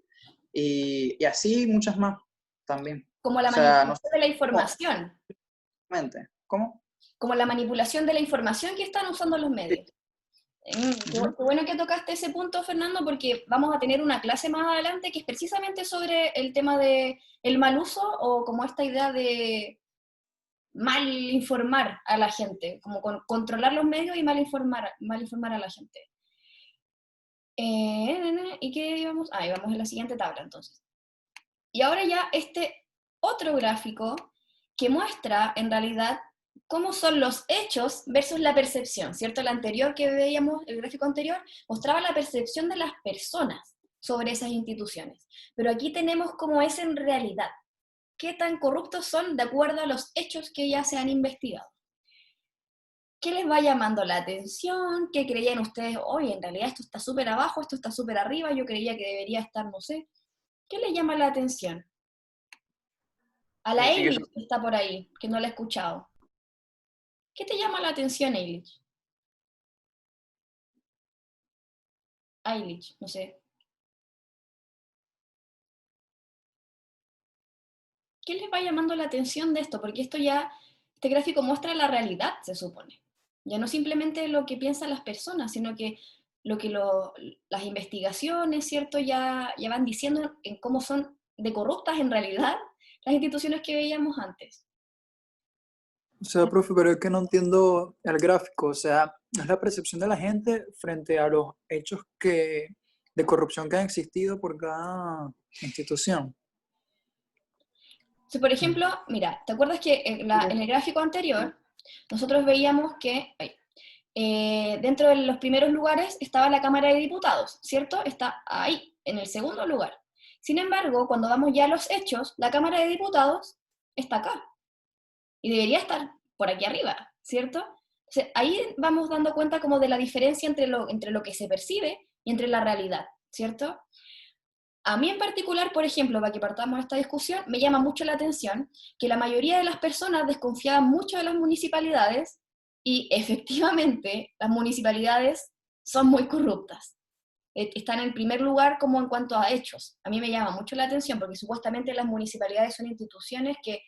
y así muchas más también. Como la O sea, manipulación no sé de la información. ¿Cómo? Como la manipulación de la información que están usando los medios. Qué bueno que tocaste ese punto, Fernando, porque vamos a tener una clase más adelante que es precisamente sobre el tema de el mal uso o como esta idea de mal informar a la gente, como controlar los medios y mal informar a la gente. ¿Y qué íbamos? Íbamos en la siguiente tabla entonces. Y ahora ya este otro gráfico que muestra en realidad cómo son los hechos versus la percepción, ¿cierto? El anterior que veíamos, el gráfico anterior, mostraba la percepción de las personas sobre esas instituciones. Pero aquí tenemos cómo es en realidad. ¿Qué tan corruptos son de acuerdo a los hechos que ya se han investigado? ¿Qué les va llamando la atención? ¿Qué creían ustedes? Oye, en realidad esto está súper abajo, esto está súper arriba, yo creía que debería estar, no sé. ¿Qué les llama la atención? A la Sí, Eilich que está por ahí, que no la he escuchado. ¿Qué te llama la atención, Eilich? Eilich, no sé. ¿Qué les va llamando la atención de esto? Porque este gráfico muestra la realidad, se supone. Ya no simplemente lo que piensan las personas, sino que las investigaciones, ¿cierto? Ya van diciendo en cómo son de corruptas en realidad las instituciones que veíamos antes. O sea, profe, pero es que no entiendo el gráfico. O sea, es la percepción de la gente frente a los hechos de corrupción que han existido por cada institución. Si, por ejemplo, mira, ¿te acuerdas que en el gráfico anterior nosotros veíamos que dentro de los primeros lugares estaba la Cámara de Diputados, ¿cierto? Está ahí, en el segundo lugar. Sin embargo, cuando vamos ya a los hechos, la Cámara de Diputados está acá. Y debería estar por aquí arriba, ¿cierto? Entonces, ahí vamos dando cuenta como de la diferencia entre lo que se percibe y entre la realidad, ¿cierto? A mí en particular, por ejemplo, para que partamos esta discusión, me llama mucho la atención que la mayoría de las personas desconfiaban mucho de las municipalidades y efectivamente las municipalidades son muy corruptas. Están en primer lugar como en cuanto a hechos. A mí me llama mucho la atención porque supuestamente las municipalidades son instituciones que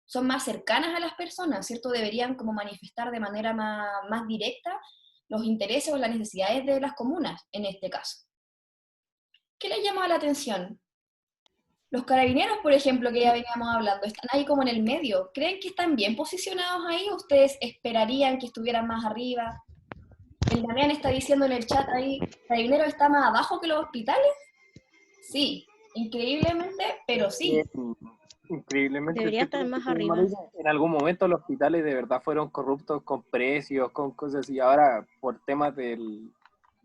son más cercanas a las personas, ¿cierto? Deberían como manifestar de manera más directa los intereses o las necesidades de las comunas, en este caso. ¿Qué les llama la atención? Los carabineros, por ejemplo, que ya veníamos hablando, están ahí como en el medio. ¿Creen que están bien posicionados ahí? ¿Ustedes esperarían que estuvieran más arriba? El Damián está diciendo en el chat ahí, ¿Carabineros está más abajo que los hospitales? Sí, increíblemente, pero sí. Increíblemente, Debería estar más arriba. en algún momento los hospitales de verdad fueron corruptos con precios, con cosas, y ahora por temas del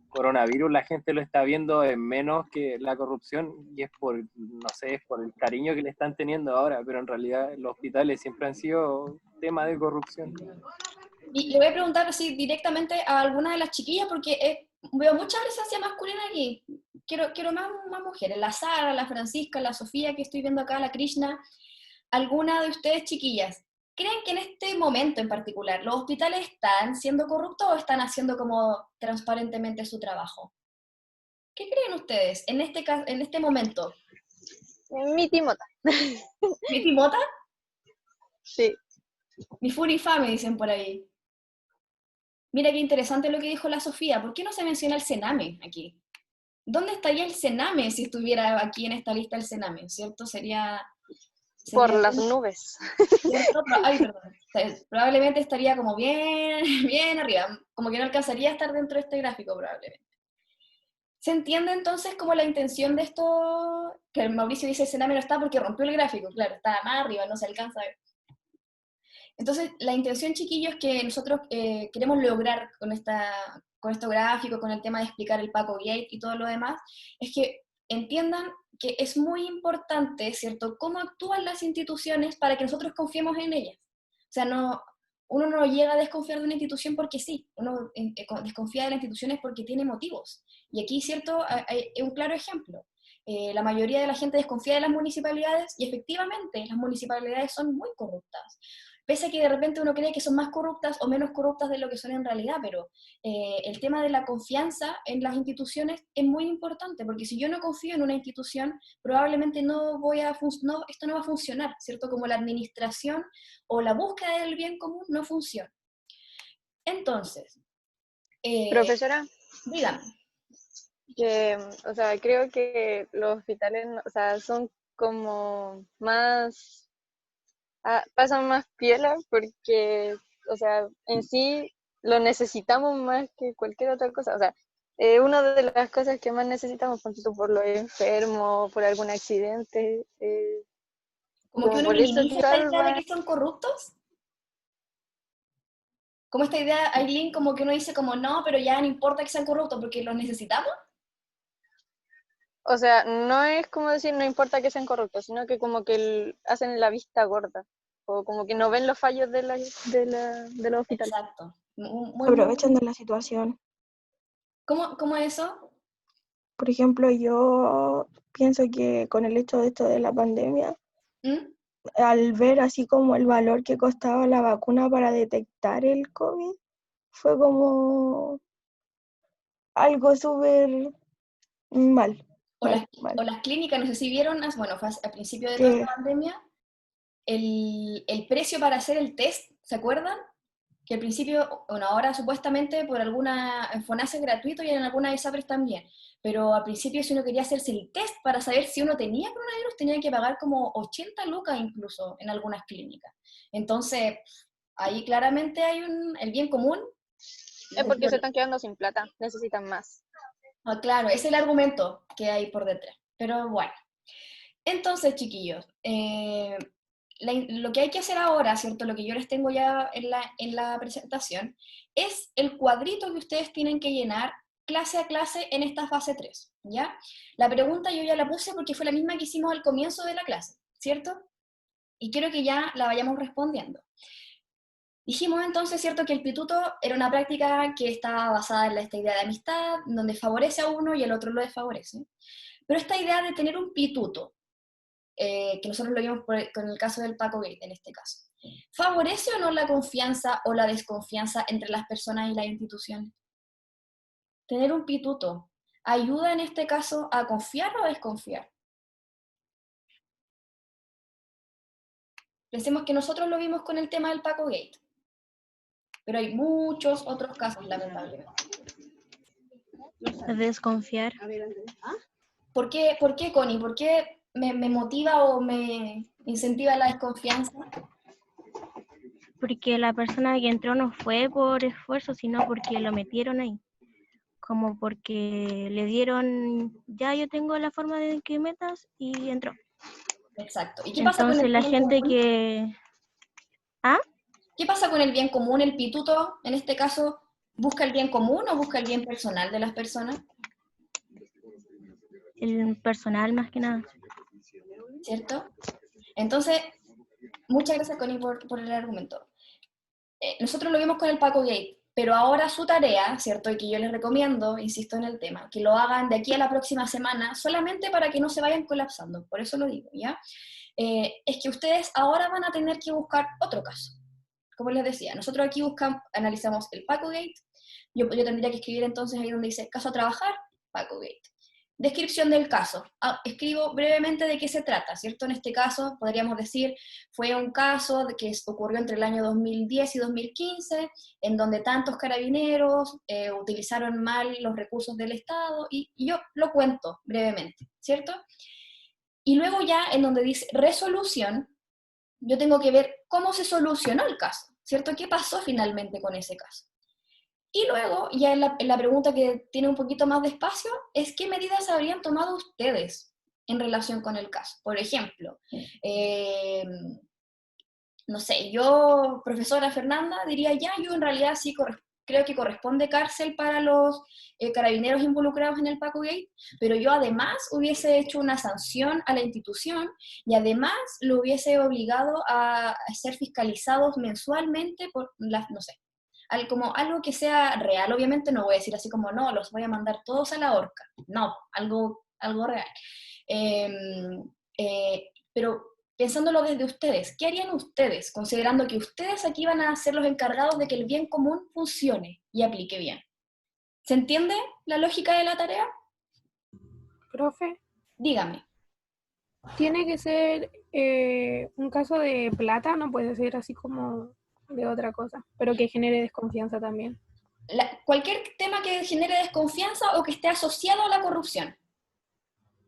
coronavirus la gente lo está viendo en menos que la corrupción, y es por, no sé, es por el cariño que le están teniendo ahora, pero en realidad los hospitales siempre han sido tema de corrupción. Y le voy a preguntar así directamente a alguna de las chiquillas, porque veo mucha presencia masculina aquí. Quiero más mujeres. La Sara, la Francisca, la Sofía, que estoy viendo acá, la Krishna. ¿Alguna de ustedes, chiquillas, creen que en este momento en particular los hospitales están siendo corruptos o están haciendo como transparentemente su trabajo? ¿Qué creen ustedes en este momento? Mi timota. ¿Mi timota? Sí. Mi furifa, me dicen por ahí. Mira qué interesante lo que dijo la Sofía. ¿Por qué no se menciona el Sename aquí? ¿Dónde estaría el Sename si estuviera aquí en esta lista el Sename? ¿Cierto? Sería Por las nubes. ¿cierto? Ay, perdón. Probablemente estaría como bien, bien arriba. Como que no alcanzaría a estar dentro de este gráfico, probablemente. ¿Se entiende entonces como la intención de esto? Que el Mauricio dice el Sename no está porque rompió el gráfico. Claro, está más arriba, no se alcanza a ver. Entonces, la intención, chiquillos, que nosotros queremos lograr con este gráfico, con el tema de explicar el Paco Gate y todo lo demás, es que entiendan que es muy importante, ¿cierto?, cómo actúan las instituciones para que nosotros confiemos en ellas. O sea, uno no llega a desconfiar de una institución porque sí, uno desconfía de las instituciones porque tiene motivos. Y aquí, ¿cierto?, hay un claro ejemplo. La mayoría de la gente desconfía de las municipalidades y efectivamente las municipalidades son muy corruptas. Pese a que de repente uno cree que son más corruptas o menos corruptas de lo que son en realidad, pero el tema de la confianza en las instituciones es muy importante, porque si yo no confío en una institución, probablemente esto no va a funcionar, ¿cierto? Como la administración o la búsqueda del bien común no funciona. Entonces, Profesora, dígame. o sea, creo que los hospitales, o sea, son como más... pasan más piola porque, o sea, en sí lo necesitamos más que cualquier otra cosa. O sea, una de las cosas que más necesitamos, por los enfermos, por algún accidente. Como que uno por eso minimiza esta idea de salva. que son corruptos. Como esta idea, Aileen, como que uno dice como, no, pero ya no importa que sean corruptos porque los necesitamos. O sea, no es como decir no importa que sean corruptos, sino que como que hacen la vista gorda. o como que no ven los fallos de los hospitales. Exacto. Aprovechando la situación. ¿Cómo es eso? Por ejemplo, yo pienso que con el hecho de esto de la pandemia, ¿Mm? al ver así como el valor que costaba la vacuna para detectar el COVID, fue como algo súper mal. O Mal, las, mal. o las clínicas, no sé si vieron, bueno, fue al principio de toda Que esta pandemia, el precio para hacer el test, ¿se acuerdan? Que al principio, bueno, ahora supuestamente por alguna, en FONASA es gratuito y en algunas ISAPRES también, pero al principio si uno quería hacerse el test para saber si uno tenía coronavirus, tenía que pagar como 80 lucas incluso en algunas clínicas. Entonces, ahí claramente hay el bien común. Es porque se están quedando sin plata, necesitan más. Ah, claro, ese es el argumento que hay por detrás. Pero bueno, entonces, chiquillos, lo que hay que hacer ahora, ¿cierto? Lo que yo les tengo ya en la presentación, es el cuadrito que ustedes tienen que llenar clase a clase en esta fase 3, ¿ya? La pregunta yo ya la puse porque fue la misma que hicimos al comienzo de la clase, ¿cierto? Y quiero que ya la vayamos respondiendo. Dijimos entonces, ¿cierto?, que el pituto era una práctica que está basada en esta idea de amistad, donde favorece a uno y el otro lo desfavorece. Pero esta idea de tener un pituto, que nosotros lo vimos con el caso del Paco Gate en este caso, ¿favorece o no la confianza o la desconfianza entre las personas y las instituciones? Tener un pituto, ¿ayuda en este caso a confiar o a desconfiar? Pensemos que nosotros lo vimos con el tema del Paco Gate, pero hay muchos otros casos, lamentablemente. Desconfiar. ¿Por qué, Connie? ¿Por qué me motiva o me incentiva la desconfianza? Porque la persona que entró no fue por esfuerzo, sino porque lo metieron ahí. Como porque le dieron, ya yo tengo la forma de que metas y entró. Exacto. ¿Y qué pasa con Entonces el la bien gente común? que... ¿Ah? ¿Qué pasa con el bien común? ¿El pituto, en este caso, busca el bien común o busca el bien personal de las personas? El personal más que nada. ¿Cierto? Entonces, muchas gracias, Connie, por el argumento. Nosotros lo vimos con el Paco Gate, pero ahora su tarea, ¿cierto? Y que yo les recomiendo, insisto en el tema, que lo hagan de aquí a la próxima semana, solamente para que no se vayan colapsando, por eso lo digo, ¿ya? Es que ustedes ahora van a tener que buscar otro caso. Como les decía, nosotros aquí analizamos el Paco Gate, yo tendría que escribir entonces ahí donde dice caso a trabajar, Paco Gate. Descripción del caso. Escribo brevemente de qué se trata, ¿cierto? En este caso, podríamos decir, fue un caso que ocurrió entre el año 2010 y 2015, en donde tantos carabineros utilizaron mal los recursos del Estado, y yo lo cuento brevemente, ¿cierto? Y luego ya en donde dice resolución, yo tengo que ver cómo se solucionó el caso, ¿cierto? ¿Qué pasó finalmente con ese caso? Y luego, ya en la pregunta que tiene un poquito más de espacio, es qué medidas habrían tomado ustedes en relación con el caso. Por ejemplo, no sé, yo, profesora Fernanda, diría ya, yo en realidad sí creo que corresponde cárcel para los carabineros involucrados en el Paco Gate, pero yo además hubiese hecho una sanción a la institución y además lo hubiese obligado a ser fiscalizados mensualmente por las, no sé, como algo que sea real. Obviamente no voy a decir así como, no, los voy a mandar todos a la horca. No, algo real. Pero pensándolo desde ustedes, ¿qué harían ustedes, considerando que ustedes aquí van a ser los encargados de que el bien común funcione y aplique bien? ¿Se entiende la lógica de la tarea? Profe, Dígame. tiene que ser un caso de plata, no puede ser así como de otra cosa, pero que genere desconfianza también. Cualquier tema que genere desconfianza o que esté asociado a la corrupción.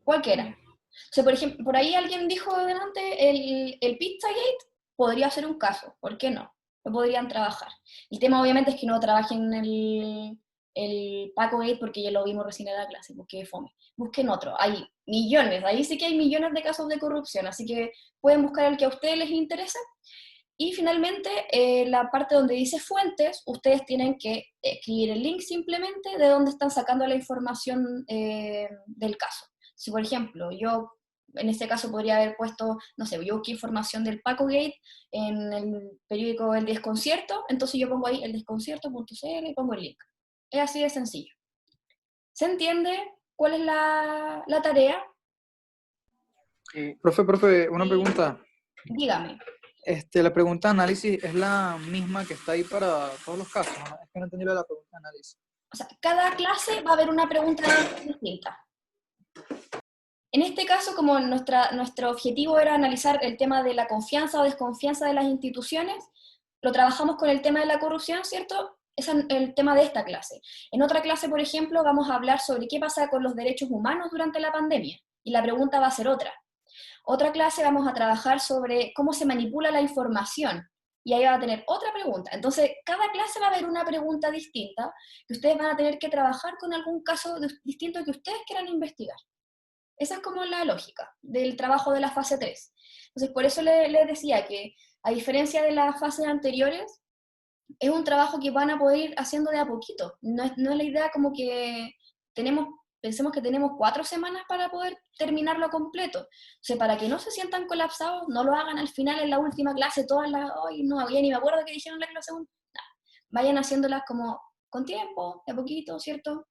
Cualquiera. O sea, por ejemplo, por ahí alguien dijo delante, el Pizzagate podría ser un caso, ¿por qué no? Lo podrían trabajar. El tema obviamente es que no trabajen el Paco Gate porque ya lo vimos recién en la clase, porque fome. Busquen otro, hay millones, ahí sí que hay millones de casos de corrupción, así que pueden buscar el que a ustedes les interese. Y finalmente, la parte donde dice fuentes, ustedes tienen que escribir el link simplemente de dónde están sacando la información del caso. Si, por ejemplo, yo En este caso podría haber puesto, no sé, yo busqué información del Paco Gate en el periódico El Desconcierto, entonces yo pongo ahí eldesconcierto.cl y pongo el link. Es así de sencillo. ¿Se entiende cuál es la tarea? Profe, una pregunta. Dígame. La pregunta de análisis es la misma que está ahí para todos los casos, ¿no? Es que no entendí la pregunta de análisis. O sea, cada clase va a haber una pregunta distinta. En este caso, como nuestro objetivo era analizar el tema de la confianza o desconfianza de las instituciones, lo trabajamos con el tema de la corrupción, ¿cierto? Ese es el tema de esta clase. En otra clase, por ejemplo, vamos a hablar sobre qué pasa con los derechos humanos durante la pandemia, y la pregunta va a ser otra. Otra clase vamos a trabajar sobre cómo se manipula la información, y ahí va a tener otra pregunta. Entonces, cada clase va a haber una pregunta distinta, que ustedes van a tener que trabajar con algún caso distinto que ustedes quieran investigar. Esa es como la lógica del trabajo de la fase 3. Entonces, por eso les decía que, a diferencia de las fases anteriores, es un trabajo que van a poder ir haciendo de a poquito. No es la idea como que pensemos que tenemos 4 semanas para poder terminarlo completo. O sea, para que no se sientan colapsados, no lo hagan al final en la última clase, todas las, hoy no había ni me acuerdo qué dijeron en la clase 1. No. Vayan haciéndolas como con tiempo, de a poquito, ¿cierto?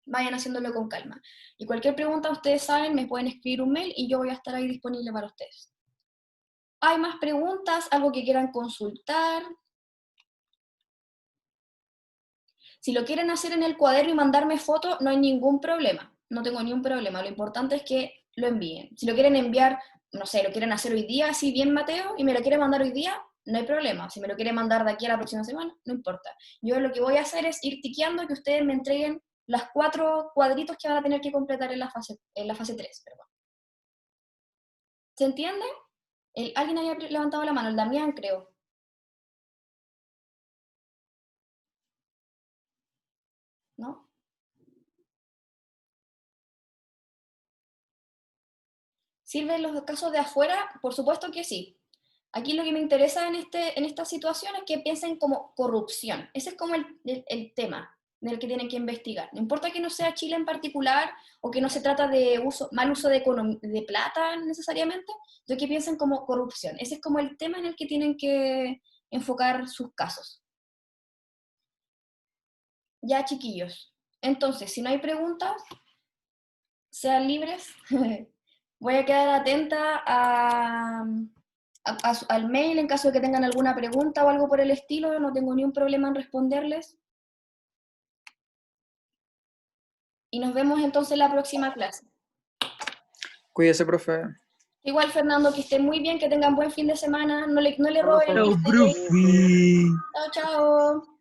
Vayan haciéndolo con calma. Y cualquier pregunta, ustedes saben, me pueden escribir un mail y yo voy a estar ahí disponible para ustedes. ¿Hay más preguntas? ¿Algo que quieran consultar? Si lo quieren hacer en el cuaderno y mandarme fotos, no hay ningún problema. No tengo ningún problema. Lo importante es que lo envíen. Si lo quieren enviar, no sé, lo quieren hacer hoy día, así bien Mateo, y me lo quieren mandar hoy día, no hay problema. Si me lo quieren mandar de aquí a la próxima semana, no importa. Yo lo que voy a hacer es ir tiqueando que ustedes me entreguen las 4 cuadritos que van a tener que completar en la fase 3. Perdón. ¿Se entiende? Alguien había levantado la mano, el Damián, creo. ¿No? ¿Sirven los casos de afuera? Por supuesto que sí. Aquí lo que me interesa en esta situación es que piensen como corrupción. Ese es como el tema del que tienen que investigar. No importa que no sea Chile en particular o que no se trata de mal uso de plata necesariamente, sino que piensen como corrupción. Ese es como el tema en el que tienen que enfocar sus casos. Ya, chiquillos. Entonces, si no hay preguntas, sean libres. Voy a quedar atenta al mail en caso de que tengan alguna pregunta o algo por el estilo. No tengo ni un problema en responderles. Y nos vemos entonces en la próxima clase. Cuídese, profe. Igual, Fernando, que estén muy bien, que tengan buen fin de semana. No le roben. Chao, profe. Chao, chao.